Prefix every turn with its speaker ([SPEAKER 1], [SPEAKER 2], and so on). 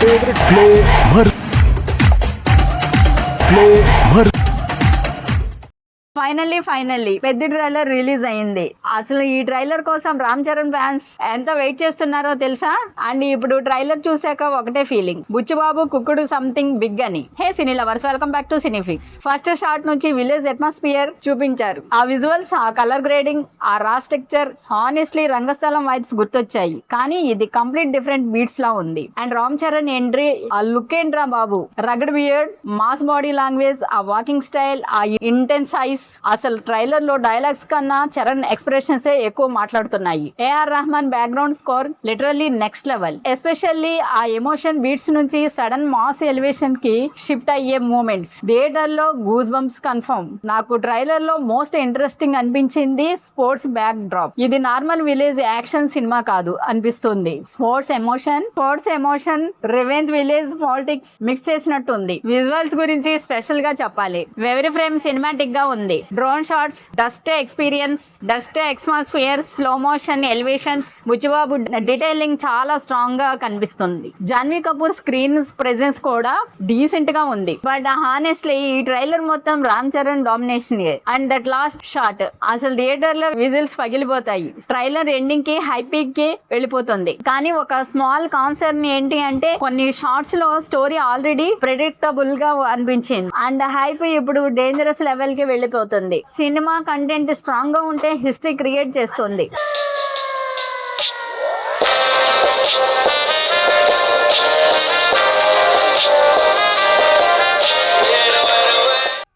[SPEAKER 1] favorite play
[SPEAKER 2] finally పెద్ద trailer release అయింది. అసలు ఈ ట్రైలర్ కోసం రామ్ చరణ్ ఫ్యాన్స్ ఎంత వెయిట్ చేస్తున్నారో తెలుసా? అండ్ ఇప్పుడు ట్రైలర్ చూసాక ఒకటే ఫీలింగ్, బుచ్చిబాబు కుక్కుడు సంథింగ్ బిగ్ అని. Hey cine lovers, welcome back to Cinefix. First shot నుంచి విలేజ్ అట్మాస్ఫియర్ చూపించారు. ఆ విజువల్స్, ఆ కలర్ గ్రేడింగ్, ఆ raw structure, honestly Rangasthalam vibes గుర్తొచ్చాయి. కానీ ఇది కంప్లీట్ డిఫరెంట్ బీట్స్ లా ఉంది. అండ్ రామ్ చరణ్ ఎంట్రీ, ఆ లుక్ ఏంట్రా బాబు, రగడ్ బియర్డ్, మాస్ బాడీ లాంగ్వేజ్, ఆ వాకింగ్ స్టైల్, ఆ ఇంటెన్స్ ఐస్. అసలు ట్రైలర్ లో డైలాగ్స్ కన్నా చరణ్ ఎక్స్ప్రెషన్స్ ఎక్కువ మాట్లాడుతున్నాయి. AR Rahman background score literally next level. Especially ఆ ఎమోషన్ బీట్స్ నుంచి సడన్ మాస్ ఎలివేషన్ కి షిఫ్ట్ అయ్యే మూమెంట్స్ థియేటర్ లో గూస్ బంప్స్ కన్ఫర్మ్. నాకు ట్రైలర్ లో మోస్ట్ ఇంట్రెస్టింగ్ అనిపించింది స్పోర్ట్స్ బ్యాక్ డ్రాప్. ఇది నార్మల్ విలేజ్ యాక్షన్ సినిమా కాదు అనిపిస్తుంది. Sports emotion revenge, village politics mix చేసినట్టుంది. విజువల్స్ గురించి స్పెషల్ గా చెప్పాలి. ఎవరీ ఫ్రేమ్ సినిమాటిక్ గా ఉంది. Drone shots, dust atmosphere, slow motion elevations, Buchi Babu detailing చాలా స్ట్రాంగ్ గా కనిపిస్తుంది. జాన్వీ కపూర్ స్క్రీన్ ప్రెజెన్స్ కూడా డీసెంట్ గా ఉంది. బట్ హానెస్ట్లీ ఈ ట్రైలర్ మొత్తం Ram Charan domination. And that last shot అసలు థియేటర్ లో విజిల్స్ పగిలిపోతాయి. ట్రైలర్ ఎండింగ్ కి హై పీక్ కి వెళ్ళిపోతుంది. కానీ ఒక స్మాల్ కాన్సర్న్ ఏంటి అంటే కొన్ని షార్ట్స్ లో స్టోరీ ఆల్రెడీ ప్రెడిక్టబుల్ గా అనిపించింది. అండ్ హైప్ ఇప్పుడు డేంజరస్ లెవెల్ కి వెళ్ళిపోతుంది. సినిమా కంటెంట్ స్ట్రాంగ్ గా ఉంటే హిస్టరీ క్రియేట్ చేస్తుంది.